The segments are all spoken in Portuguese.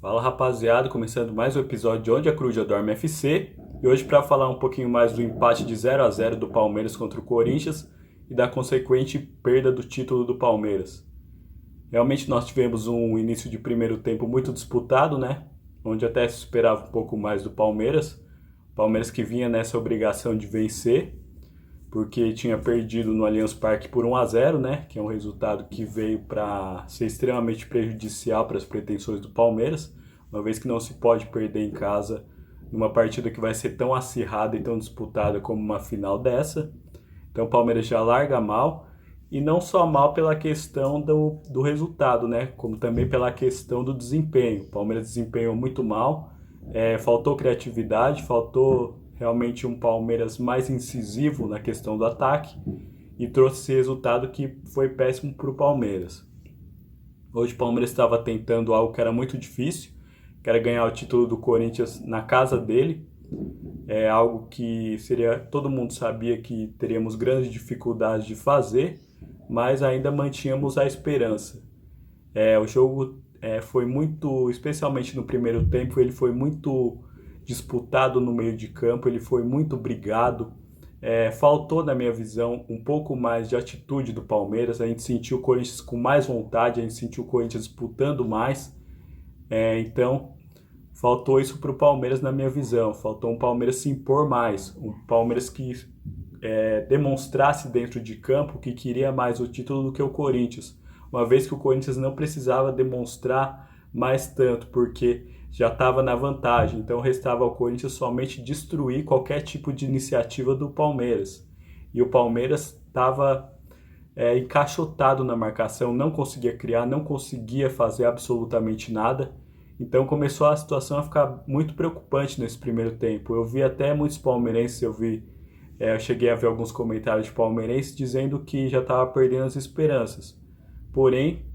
Fala rapaziada, começando mais um episódio de Onde a Coruja Dorme FC. E hoje para falar um pouquinho mais do empate de 0-0 do Palmeiras contra o Corinthians e da consequente perda do título do Palmeiras. Realmente nós tivemos um início de primeiro tempo muito disputado, né? Onde até se esperava um pouco mais do Palmeiras. O Palmeiras que vinha nessa obrigação de vencer, porque tinha perdido no Allianz Parque por 1-0, né? Que é um resultado que veio para ser extremamente prejudicial para as pretensões do Palmeiras, uma vez que não se pode perder em casa numa partida que vai ser tão acirrada e tão disputada como uma final dessa. Então o Palmeiras já larga mal, e não só mal pela questão do resultado, né? Como também pela questão do desempenho. O Palmeiras desempenhou muito mal, faltou criatividade, faltou realmente um Palmeiras mais incisivo na questão do ataque e trouxe esse resultado que foi péssimo para o Palmeiras. Hoje o Palmeiras estava tentando algo que era muito difícil, que era ganhar o título do Corinthians na casa dele. É algo que todo mundo sabia que teríamos grandes dificuldades de fazer, mas ainda mantínhamos a esperança. O jogo foi muito, especialmente no primeiro tempo, ele foi muito disputado no meio de campo, ele foi muito brigado. Faltou, na minha visão, um pouco mais de atitude do Palmeiras. A gente sentiu o Corinthians com mais vontade, a gente sentiu o Corinthians disputando mais. Então, faltou isso para o Palmeiras, na minha visão. Faltou um Palmeiras se impor mais, um Palmeiras que demonstrasse dentro de campo que queria mais o título do que o Corinthians, uma vez que o Corinthians não precisava demonstrar mais tanto, porque já estava na vantagem. Então restava ao Corinthians somente destruir qualquer tipo de iniciativa do Palmeiras. E o Palmeiras estava encaixotado na marcação, não conseguia criar, não conseguia fazer absolutamente nada. Então começou a situação a ficar muito preocupante nesse primeiro tempo. Eu vi até muitos palmeirenses, eu cheguei a ver alguns comentários de palmeirenses dizendo que já estava perdendo as esperanças. Porém,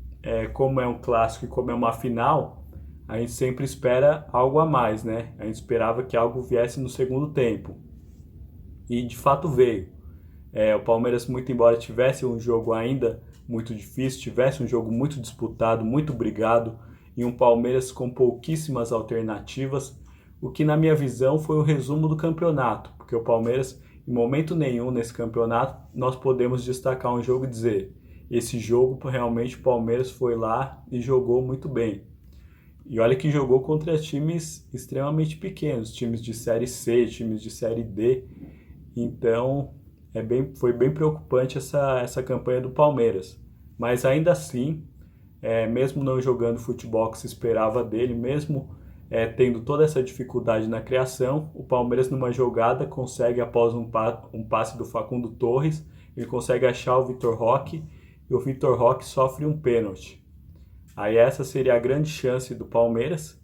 como é um clássico e como é uma final, a gente sempre espera algo a mais, né? A gente esperava que algo viesse no segundo tempo. E de fato veio. O Palmeiras, muito embora tivesse um jogo ainda muito difícil, tivesse um jogo muito disputado, muito brigado, e um Palmeiras com pouquíssimas alternativas, o que na minha visão foi o resumo do campeonato, porque o Palmeiras, em momento nenhum nesse campeonato, nós podemos destacar um jogo e dizer: esse jogo realmente o Palmeiras foi lá e jogou muito bem. E olha que jogou contra times extremamente pequenos, times de Série C, times de Série D. Então foi bem preocupante essa campanha do Palmeiras. Mas ainda assim, mesmo não jogando o futebol que se esperava dele, mesmo tendo toda essa dificuldade na criação, o Palmeiras numa jogada consegue, após um passe do Facundo Torres, ele consegue achar o Vitor Roque, e o Vitor Roque sofre um pênalti. Aí essa seria a grande chance do Palmeiras.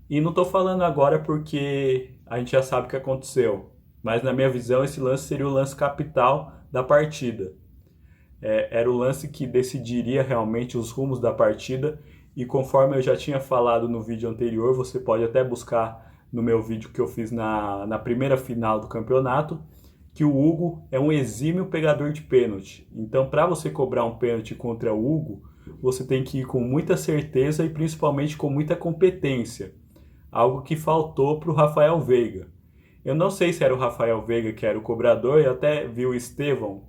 E não estou falando agora porque a gente já sabe o que aconteceu, mas na minha visão esse lance seria o lance capital da partida. Era o lance que decidiria realmente os rumos da partida. E conforme eu já tinha falado no vídeo anterior, você pode até buscar no meu vídeo que eu fiz na primeira final do campeonato, que o Hugo é um exímio pegador de pênalti. Então, para você cobrar um pênalti contra o Hugo, você tem que ir com muita certeza e principalmente com muita competência. Algo que faltou para o Rafael Veiga. Eu não sei se era o Rafael Veiga que era o cobrador, eu até vi o Estevão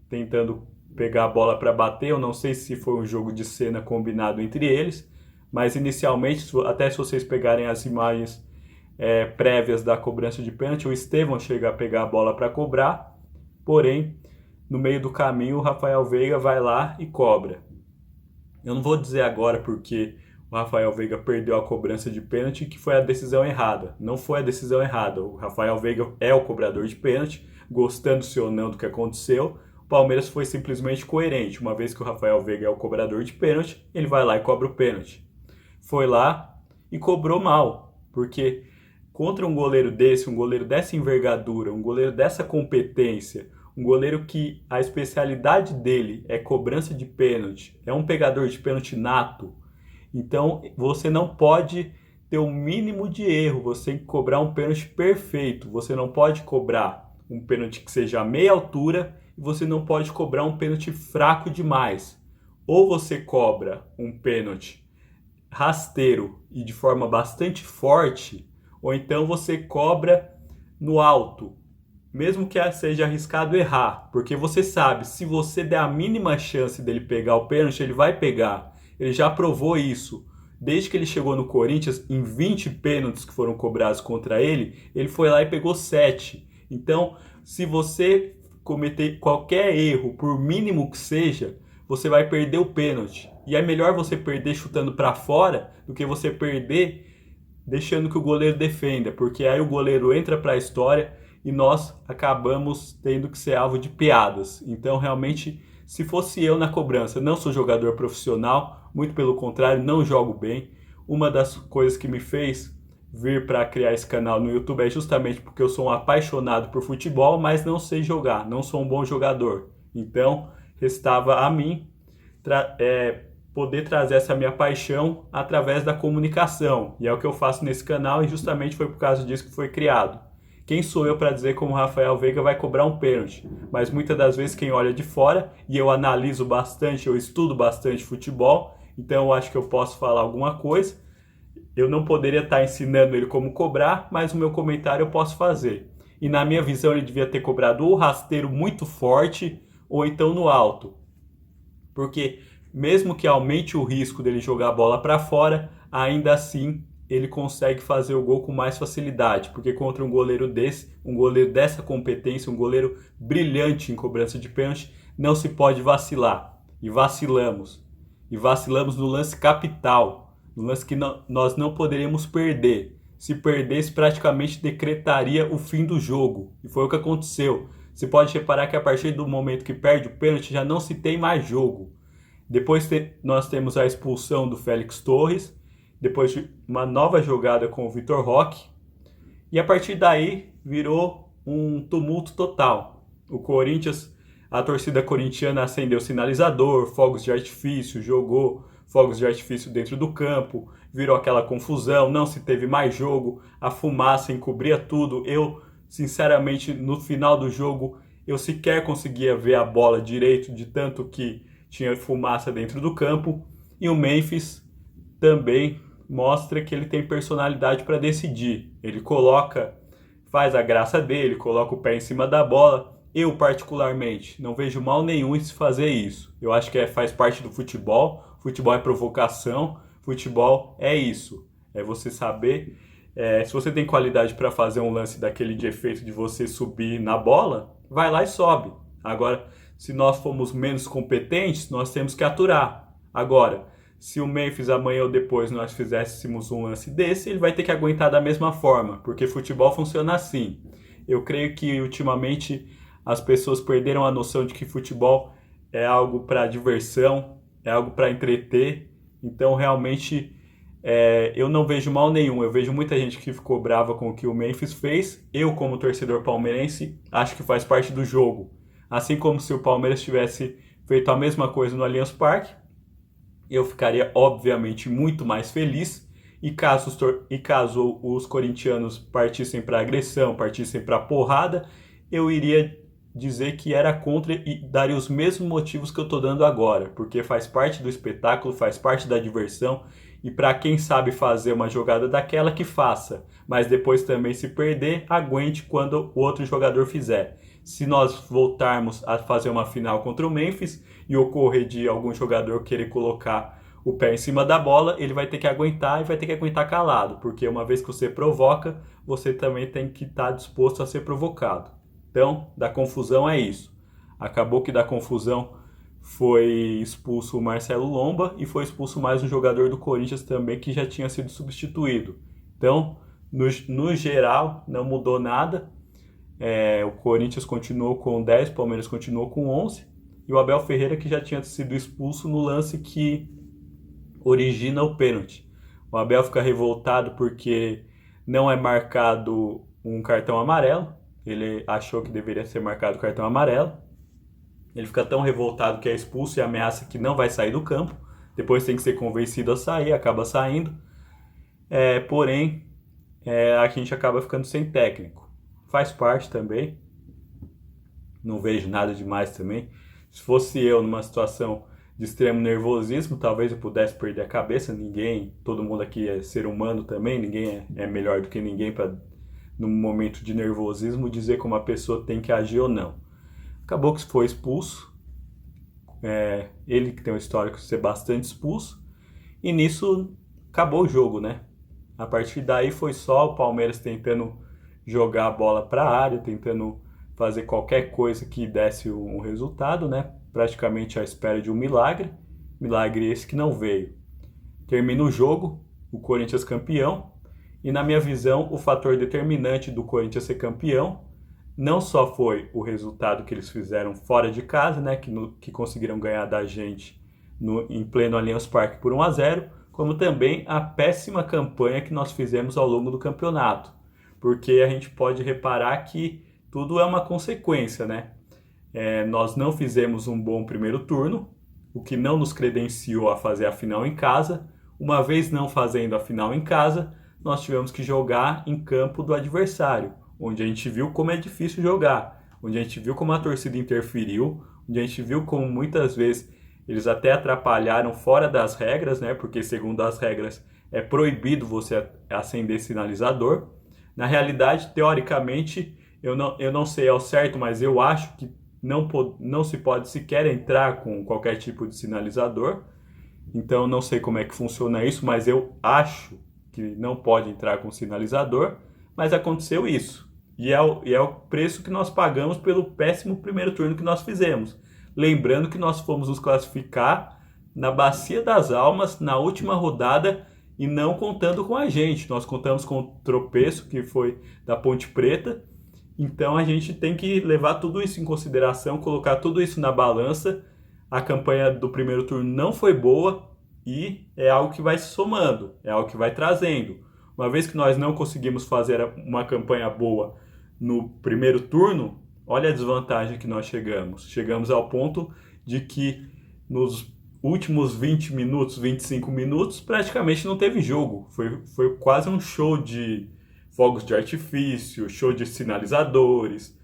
tentando pegar a bola para bater. Eu não sei se foi um jogo de cena combinado entre eles, mas inicialmente, até se vocês pegarem as imagens prévias da cobrança de pênalti, o Estevão chega a pegar a bola para cobrar, porém, no meio do caminho, o Rafael Veiga vai lá e cobra. Eu não vou dizer agora porque o Rafael Veiga perdeu a cobrança de pênalti que foi a decisão errada. Não foi a decisão errada. O Rafael Veiga é o cobrador de pênalti, gostando-se ou não do que aconteceu. O Palmeiras foi simplesmente coerente. Uma vez que o Rafael Veiga é o cobrador de pênalti, ele vai lá e cobra o pênalti. Foi lá e cobrou mal, porque contra um goleiro desse, um goleiro dessa envergadura, um goleiro dessa competência, um goleiro que a especialidade dele é cobrança de pênalti, é um pegador de pênalti nato, então você não pode ter o mínimo de erro, você tem que cobrar um pênalti perfeito, você não pode cobrar um pênalti que seja a meia altura e você não pode cobrar um pênalti fraco demais. Ou você cobra um pênalti rasteiro e de forma bastante forte, ou então você cobra no alto, mesmo que seja arriscado errar, porque você sabe, se você der a mínima chance dele pegar o pênalti, ele vai pegar. Ele já provou isso. Desde que ele chegou no Corinthians, em 20 pênaltis que foram cobrados contra ele foi lá e pegou 7. Então, se você cometer qualquer erro, por mínimo que seja, você vai perder o pênalti. E é melhor você perder chutando para fora do que você perder deixando que o goleiro defenda, porque aí o goleiro entra para a história e nós acabamos tendo que ser alvo de piadas. Então, realmente, se fosse eu na cobrança, não sou jogador profissional, muito pelo contrário, não jogo bem. Uma das coisas que me fez vir para criar esse canal no YouTube é justamente porque eu sou um apaixonado por futebol, mas não sei jogar, não sou um bom jogador. Então, restava a mim poder trazer essa minha paixão através da comunicação. E é o que eu faço nesse canal e justamente foi por causa disso que foi criado. Quem sou eu para dizer como o Rafael Veiga vai cobrar um pênalti? Mas muitas das vezes quem olha de fora, e eu analiso bastante, eu estudo bastante futebol, então eu acho que eu posso falar alguma coisa. Eu não poderia estar ensinando ele como cobrar, mas o meu comentário eu posso fazer. E na minha visão ele devia ter cobrado ou rasteiro muito forte, ou então no alto. Porque mesmo que aumente o risco dele jogar a bola para fora, ainda assim ele consegue fazer o gol com mais facilidade, porque contra um goleiro desse, um goleiro dessa competência, um goleiro brilhante em cobrança de pênalti, não se pode vacilar. E vacilamos. E vacilamos no lance capital, no lance que nós não poderíamos perder. Se perdesse, praticamente decretaria o fim do jogo. E foi o que aconteceu. Você pode reparar que a partir do momento que perde o pênalti, já não se tem mais jogo. Depois nós temos a expulsão do Félix Torres, depois de uma nova jogada com o Vitor Roque, e a partir daí virou um tumulto total. O Corinthians, a torcida corintiana acendeu o sinalizador, fogos de artifício, jogou fogos de artifício dentro do campo, virou aquela confusão, não se teve mais jogo, a fumaça encobria tudo. Eu, sinceramente, no final do jogo, eu sequer conseguia ver a bola direito, de tanto que tinha fumaça dentro do campo. E o Memphis também mostra que ele tem personalidade para decidir. Ele faz a graça dele, coloca o pé em cima da bola. Eu, particularmente, não vejo mal nenhum em se fazer isso. Eu acho que faz parte do futebol. Futebol é provocação. Futebol é isso. É você saber... se você tem qualidade para fazer um lance daquele de efeito de você subir na bola, vai lá e sobe. Agora, se nós formos menos competentes, nós temos que aturar. Agora, se o Memphis amanhã ou depois nós fizéssemos um lance desse, ele vai ter que aguentar da mesma forma, porque futebol funciona assim. Eu creio que ultimamente as pessoas perderam a noção de que futebol é algo para diversão, é algo para entreter. Então realmente eu não vejo mal nenhum. Eu vejo muita gente que ficou brava com o que o Memphis fez. Eu, como torcedor palmeirense, acho que faz parte do jogo. Assim como se o Palmeiras tivesse feito a mesma coisa no Allianz Parque, eu ficaria, obviamente, muito mais feliz. E caso os corintianos partissem para agressão, partissem para porrada, eu iria dizer que era contra e daria os mesmos motivos que eu estou dando agora, porque faz parte do espetáculo, faz parte da diversão, e para quem sabe fazer uma jogada daquela, que faça, mas depois também, se perder, aguente quando o outro jogador fizer. Se nós voltarmos a fazer uma final contra o Memphis e ocorrer de algum jogador querer colocar o pé em cima da bola, ele vai ter que aguentar e vai ter que aguentar calado, porque uma vez que você provoca, você também tem que estar disposto a ser provocado. Então, da confusão é isso. Acabou que da confusão foi expulso o Marcelo Lomba e foi expulso mais um jogador do Corinthians também que já tinha sido substituído. Então, no geral, não mudou nada. O Corinthians continuou com 10, o Palmeiras continuou com 11. E o Abel Ferreira, que já tinha sido expulso no lance que origina o pênalti. O Abel fica revoltado porque não é marcado um cartão amarelo. Ele achou que deveria ser marcado o cartão amarelo. Ele fica tão revoltado que é expulso e ameaça que não vai sair do campo. Depois tem que ser convencido a sair, acaba saindo. Porém, a gente acaba ficando sem técnico. Faz parte também. Não vejo nada demais também. Se fosse eu numa situação de extremo nervosismo, talvez eu pudesse perder a cabeça, todo mundo aqui é ser humano também, ninguém é melhor do que ninguém para, num momento de nervosismo, dizer como a pessoa tem que agir ou não. Acabou que foi expulso, ele que tem um histórico de ser bastante expulso, e nisso acabou o jogo, né? A partir daí foi só o Palmeiras tentando jogar a bola para a área, tentando fazer qualquer coisa que desse um resultado, né? Praticamente à espera de um milagre esse que não veio. Termina o jogo, o Corinthians campeão, e na minha visão o fator determinante do Corinthians ser campeão não só foi o resultado que eles fizeram fora de casa, né? Que conseguiram ganhar da gente em pleno Allianz Parque por 1-0, como também a péssima campanha que nós fizemos ao longo do campeonato, porque a gente pode reparar que tudo é uma consequência, né? Nós não fizemos um bom primeiro turno, o que não nos credenciou a fazer a final em casa. Uma vez não fazendo a final em casa, nós tivemos que jogar em campo do adversário, onde a gente viu como é difícil jogar, onde a gente viu como a torcida interferiu, onde a gente viu como muitas vezes eles até atrapalharam fora das regras, né? Porque segundo as regras é proibido você acender sinalizador. Na realidade, teoricamente, eu não sei ao certo, mas eu acho que não se pode sequer entrar com qualquer tipo de sinalizador. Então, não sei como é que funciona isso, mas eu acho que não pode entrar com sinalizador. Mas aconteceu isso. E é o preço que nós pagamos pelo péssimo primeiro turno que nós fizemos. Lembrando que nós fomos nos classificar na Bacia das Almas, na última rodada, e não contando com a gente. Nós contamos com o tropeço, que foi da Ponte Preta. Então a gente tem que levar tudo isso em consideração, colocar tudo isso na balança. A campanha do primeiro turno não foi boa e é algo que vai se somando, é algo que vai trazendo. Uma vez que nós não conseguimos fazer uma campanha boa no primeiro turno, olha a desvantagem que nós chegamos. Chegamos ao ponto de que nos últimos 20 minutos, 25 minutos, praticamente não teve jogo. Foi quase um show de fogos de artifício, show de sinalizadores.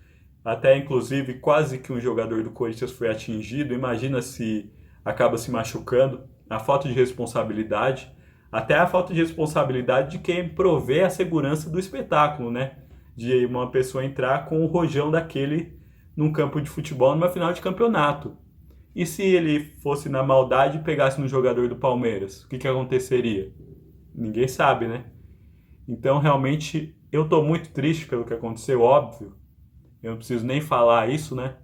Até, inclusive, quase que um jogador do Corinthians foi atingido. Imagina se acaba se machucando. A falta de responsabilidade, até a falta de responsabilidade de quem provê a segurança do espetáculo, né? De uma pessoa entrar com o rojão daquele num campo de futebol numa final de campeonato. E se ele fosse na maldade e pegasse no jogador do Palmeiras? O que aconteceria? Ninguém sabe, né? Então, realmente, eu estou muito triste pelo que aconteceu, óbvio. Eu não preciso nem falar isso, né?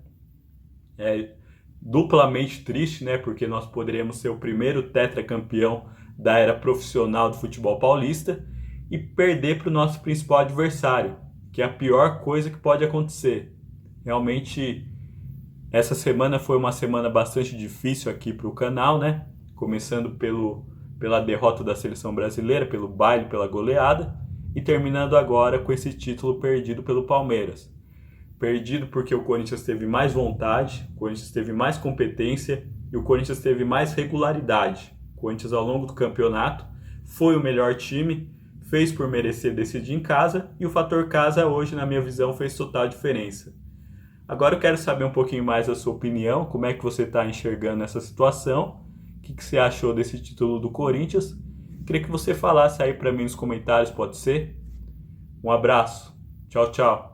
É duplamente triste, né? Porque nós poderíamos ser o primeiro tetracampeão da era profissional do futebol paulista e perder para o nosso principal adversário, que é a pior coisa que pode acontecer. Realmente, essa semana foi uma semana bastante difícil aqui para o canal, né? Começando pela derrota da seleção brasileira, pelo baile, pela goleada, e terminando agora com esse título perdido pelo Palmeiras. Perdido porque o Corinthians teve mais vontade, o Corinthians teve mais competência e o Corinthians teve mais regularidade. O Corinthians, ao longo do campeonato, foi o melhor time, fez por merecer decidir em casa, e o fator casa hoje, na minha visão, fez total diferença. Agora eu quero saber um pouquinho mais da sua opinião, como é que você está enxergando essa situação, o que você achou desse título do Corinthians. Queria que você falasse aí para mim nos comentários, pode ser? Um abraço, tchau, tchau.